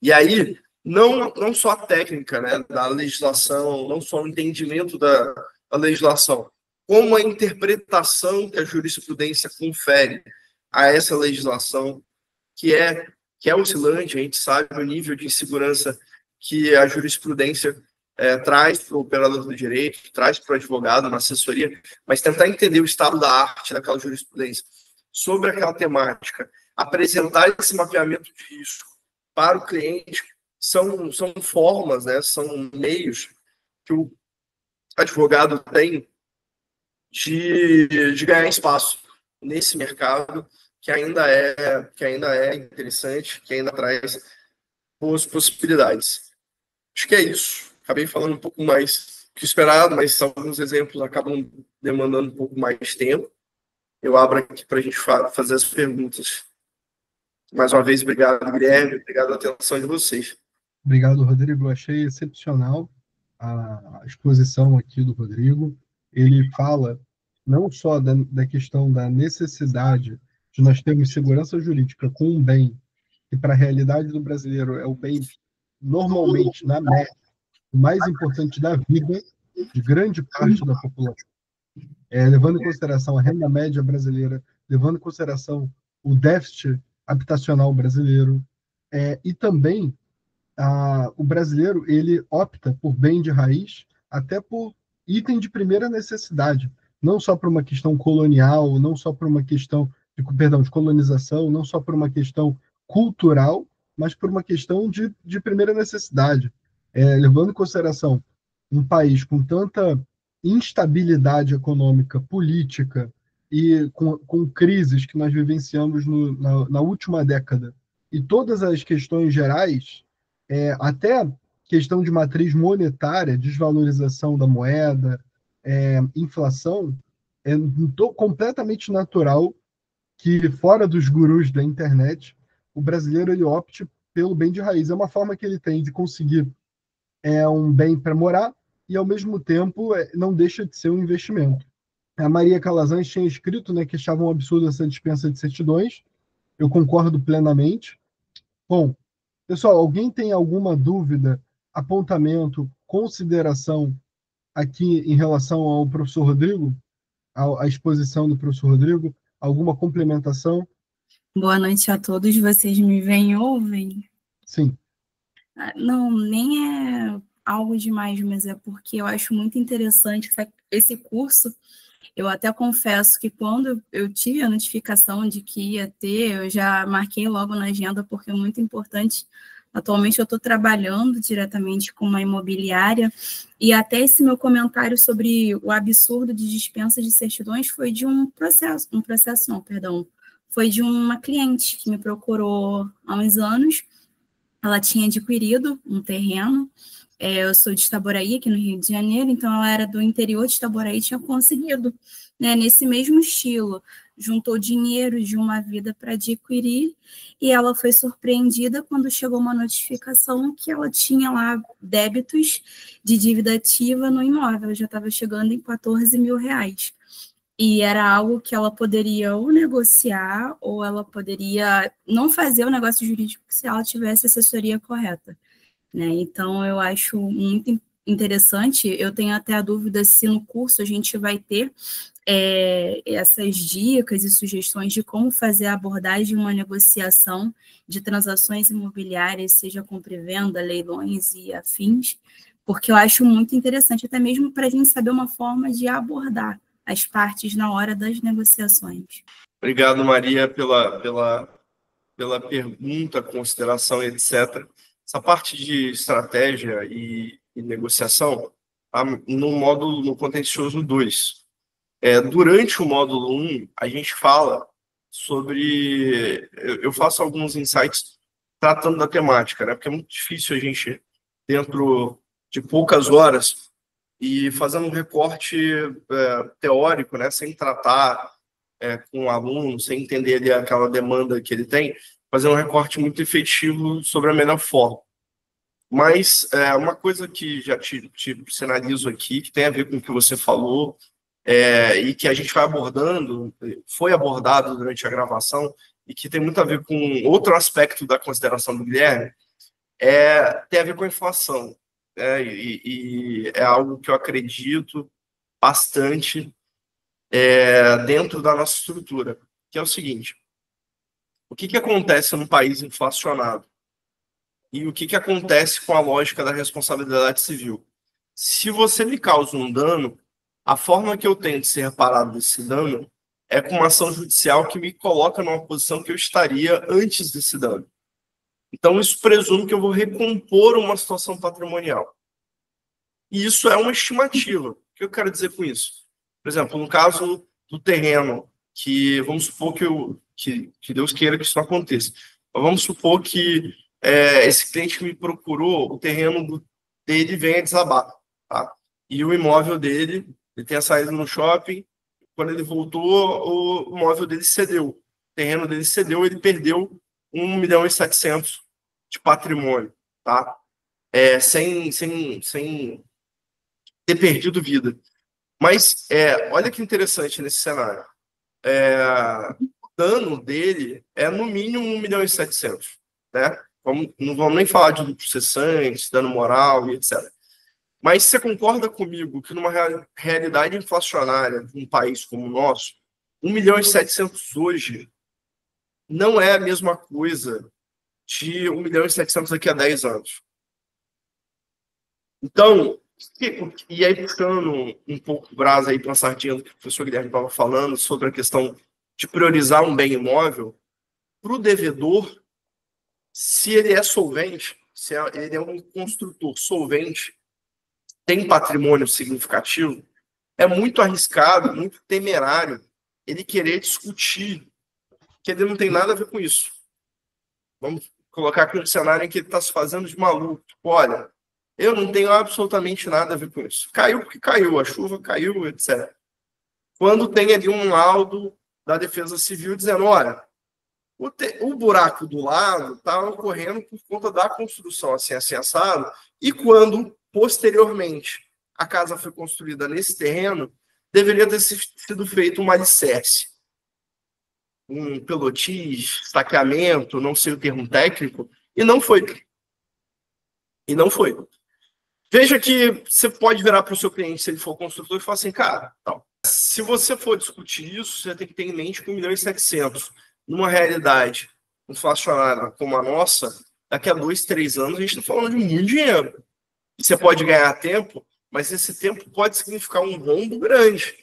E aí, não só a técnica, né, da legislação, não só o entendimento da legislação, como a interpretação que a jurisprudência confere a essa legislação, que é oscilante, a gente sabe o nível de insegurança que a jurisprudência traz para o operador do direito, traz para o advogado na assessoria, mas tentar entender o estado da arte daquela jurisprudência sobre aquela temática, apresentar esse mapeamento de risco para o cliente, são formas, né, são meios que o advogado tem de ganhar espaço nesse mercado que ainda é interessante, que ainda traz boas possibilidades. Acho que é isso. Acabei falando um pouco mais do que esperado, mas alguns exemplos acabam demandando um pouco mais tempo. Eu abro aqui para a gente fazer as perguntas. Mais uma vez, obrigado, Guilherme. Obrigado pela atenção de vocês. Obrigado, Rodrigo. Achei excepcional a exposição aqui do Rodrigo. Ele fala não só da questão da necessidade de nós termos segurança jurídica com um bem que, para a realidade do brasileiro, é o bem, normalmente, na média, o mais importante da vida de grande parte da população. Levando em consideração a renda média brasileira, levando em consideração o déficit habitacional brasileiro, e também o brasileiro ele opta por bem de raiz, até por item de primeira necessidade, não só por uma questão colonial, não só por uma questão de colonização, não só por uma questão cultural, mas por uma questão de primeira necessidade. Levando em consideração um país com tanta instabilidade econômica, política e com crises que nós vivenciamos na última década, e todas as questões gerais, até questão de matriz monetária, desvalorização da moeda, inflação, é completamente natural que, fora dos gurus da internet, o brasileiro ele opte pelo bem de raiz. É uma forma que ele tem de conseguir um bem para morar e, ao mesmo tempo, não deixa de ser um investimento. A Maria Calazans tinha escrito, né, que achava um absurdo essa dispensa de certidões. Eu concordo plenamente. Bom, pessoal, alguém tem alguma dúvida, apontamento, consideração aqui em relação ao professor Rodrigo? à exposição do professor Rodrigo? Alguma complementação? Boa noite a todos. Vocês me veem e ouvem? Sim. Não, nem é algo demais, mas é porque eu acho muito interessante esse curso. Eu até confesso que quando eu tive a notificação de que ia ter, eu já marquei logo na agenda, porque é muito importante. Atualmente eu estou trabalhando diretamente com uma imobiliária, e até esse meu comentário sobre o absurdo de dispensa de certidões foi de foi de uma cliente que me procurou há uns anos. Ela tinha adquirido um terreno. Eu sou de Itaboraí, aqui no Rio de Janeiro, então ela era do interior de Itaboraí e tinha conseguido, né, nesse mesmo estilo. Juntou dinheiro de uma vida para adquirir, e ela foi surpreendida quando chegou uma notificação que ela tinha lá débitos de dívida ativa no imóvel, já estava chegando em R$ 14 mil. E era algo que ela poderia ou negociar, ou ela poderia não fazer o negócio jurídico se ela tivesse assessoria correta, né? Então, eu acho muito interessante. Eu tenho até a dúvida se no curso a gente vai ter essas dicas e sugestões de como fazer a abordagem de uma negociação de transações imobiliárias, seja compra e venda, leilões e afins, porque eu acho muito interessante, até mesmo para a gente saber uma forma de abordar as partes na hora das negociações. Obrigado, Maria, pela pergunta, consideração, etc. Essa parte de estratégia e negociação, no contencioso 2. Durante o módulo 1, a gente fala sobre... Eu faço alguns insights tratando da temática, né? Porque é muito difícil a gente, dentro de poucas horas, e fazendo um recorte teórico, né? Sem tratar com o aluno, sem entender ali aquela demanda que ele tem, fazer um recorte muito efetivo sobre a melhor forma. Mas uma coisa que já te sinalizo aqui, que tem a ver com o que você falou, e que a gente vai abordando, foi abordado durante a gravação, e que tem muito a ver com outro aspecto da consideração do Guilherme, tem a ver com a inflação. E é algo que eu acredito bastante dentro da nossa estrutura, que é o seguinte: o que acontece num país inflacionado? E o que acontece com a lógica da responsabilidade civil? Se você me causa um dano, a forma que eu tenho de ser reparado desse dano é com uma ação judicial que me coloca numa posição que eu estaria antes desse dano. Então, isso presume que eu vou recompor uma situação patrimonial. E isso é uma estimativa. O que eu quero dizer com isso? Por exemplo, no caso do terreno, que vamos supor que Deus queira que isso não aconteça. Mas vamos supor que esse cliente que me procurou, o terreno dele venha desabar, tá? E o imóvel dele, ele tenha saído no shopping, quando ele voltou, o imóvel dele cedeu. O terreno dele cedeu, ele perdeu 1.700.000 de patrimônio, tá? Sem ter perdido vida. Mas olha que interessante nesse cenário. O dano dele é no mínimo 1.700.000, né? Não vamos nem falar de lucros cessantes, dano moral e etc. Mas você concorda comigo que numa realidade inflacionária de um país como o nosso, 1.700.000 hoje não é a mesma coisa de 1.700.000 daqui a 10 anos. Então, e aí puxando um pouco o brasa aí para a sardinha do que o professor Guilherme estava falando sobre a questão de priorizar um bem imóvel, para o devedor, se ele é solvente, se ele é um construtor solvente, tem patrimônio significativo, é muito arriscado, muito temerário ele querer discutir que ele não tem nada a ver com isso. Vamos colocar aqui um cenário em que ele está se fazendo de maluco. Tipo, olha, eu não tenho absolutamente nada a ver com isso. Caiu porque caiu, a chuva caiu, etc. Quando tem ali um laudo da Defesa Civil dizendo, olha, o buraco do lado está ocorrendo por conta da construção assim assado, e quando, posteriormente, a casa foi construída nesse terreno, deveria ter sido feito um alicerce, um pelotis, saqueamento, não sei o termo técnico, e não foi. E não foi. Veja que você pode virar para o seu cliente, se ele for construtor, e falar assim, cara, Se você for discutir isso, você tem que ter em mente que 1.700.000, numa realidade inflacionária como a nossa, daqui a 2, 3 anos, a gente está falando de muito dinheiro. Você pode ganhar tempo, mas esse tempo pode significar um rombo grande.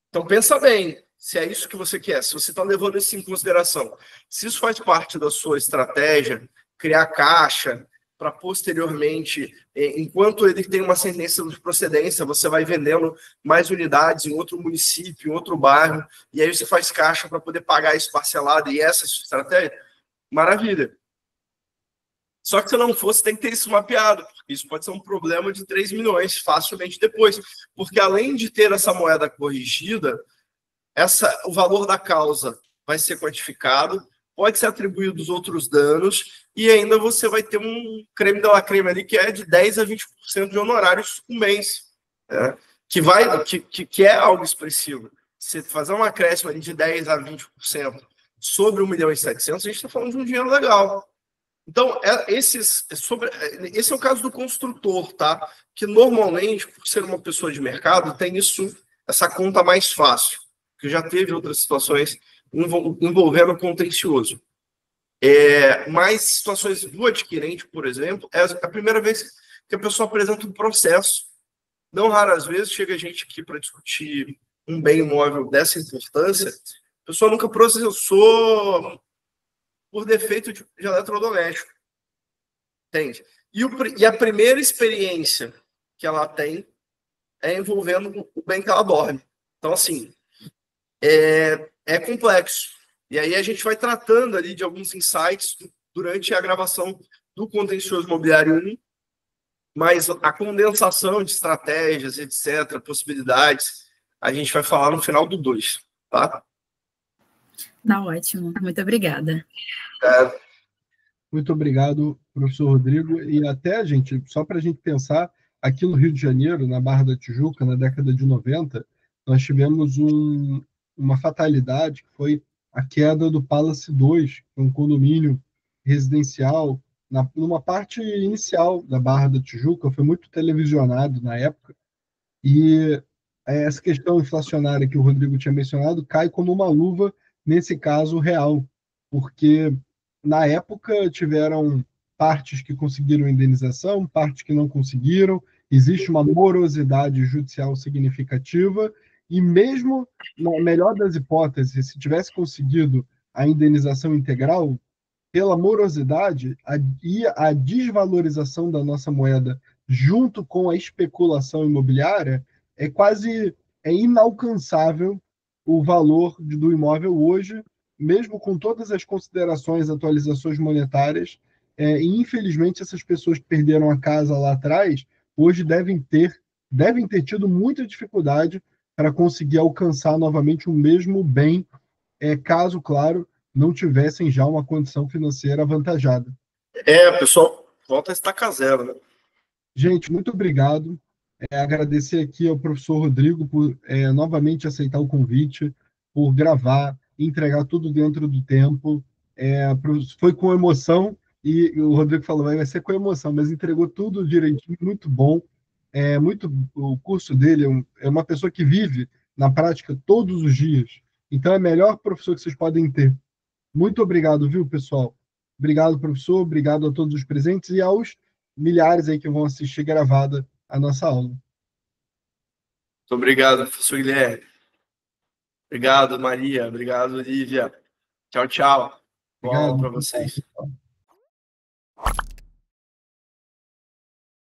Então, pensa bem, se é isso que você quer, se você está levando isso em consideração. Se isso faz parte da sua estratégia, criar caixa para posteriormente, enquanto ele tem uma sentença de procedência, você vai vendendo mais unidades em outro município, em outro bairro, e aí você faz caixa para poder pagar isso parcelado, e essa é a sua estratégia, maravilha. Só que se não for, você tem que ter isso mapeado, porque isso pode ser um problema de 3 milhões facilmente depois, porque além de ter essa moeda corrigida, o valor da causa vai ser quantificado, pode ser atribuído os outros danos, e ainda você vai ter um creme de la creme ali que é de 10% a 20% de honorários por mês, né? que é algo expressivo. Você fazer uma acréscimo ali de 10% a 20% sobre 1.700.000, a gente está falando de um dinheiro legal. Então, esse é o caso do construtor, tá? Que normalmente, por ser uma pessoa de mercado, tem essa conta mais fácil, que já teve outras situações envolvendo contencioso. Mas situações do adquirente, por exemplo, é a primeira vez que a pessoa apresenta um processo. Não raras vezes chega gente aqui para discutir um bem imóvel dessa importância, a pessoa nunca processou por defeito de eletrodoméstico. Entende? E a primeira experiência que ela tem é envolvendo o bem que ela dorme. Então, assim, é complexo. E aí a gente vai tratando ali de alguns insights durante a gravação do Contencioso Imobiliário 1, mas a condensação de estratégias, etc., possibilidades, a gente vai falar no final do 2, tá? Tá ótimo. Muito obrigada. Muito obrigado, professor Rodrigo. E até, gente, só para a gente pensar, aqui no Rio de Janeiro, na Barra da Tijuca, na década de 90, nós tivemos uma fatalidade, que foi a queda do Palace 2, um condomínio residencial, numa parte inicial da Barra da Tijuca, foi muito televisionado na época, e essa questão inflacionária que o Rodrigo tinha mencionado cai como uma luva, nesse caso real, porque na época tiveram partes que conseguiram indenização, partes que não conseguiram, existe uma morosidade judicial significativa, e mesmo na melhor das hipóteses, se tivesse conseguido a indenização integral, pela morosidade e a desvalorização da nossa moeda junto com a especulação imobiliária, é inalcançável o valor do imóvel hoje, mesmo com todas as considerações, atualizações monetárias, e infelizmente essas pessoas que perderam a casa lá atrás, hoje devem ter tido muita dificuldade para conseguir alcançar novamente o mesmo bem, caso, claro, não tivessem já uma condição financeira avantajada. Pessoal, volta a estacar zero, né? Gente, muito obrigado. Agradecer aqui ao professor Rodrigo por novamente aceitar o convite, por gravar, entregar tudo dentro do tempo. Foi com emoção, e o Rodrigo falou, vai ser com emoção, mas entregou tudo direitinho, muito bom. O curso dele é uma pessoa que vive na prática todos os dias. Então, é o melhor professor que vocês podem ter. Muito obrigado, viu, pessoal? Obrigado, professor, obrigado a todos os presentes e aos milhares aí que vão assistir gravada a nossa aula. Muito obrigado, professor Guilherme. Obrigado, Maria. Obrigado, Lívia. Tchau, tchau. Boa aula para vocês.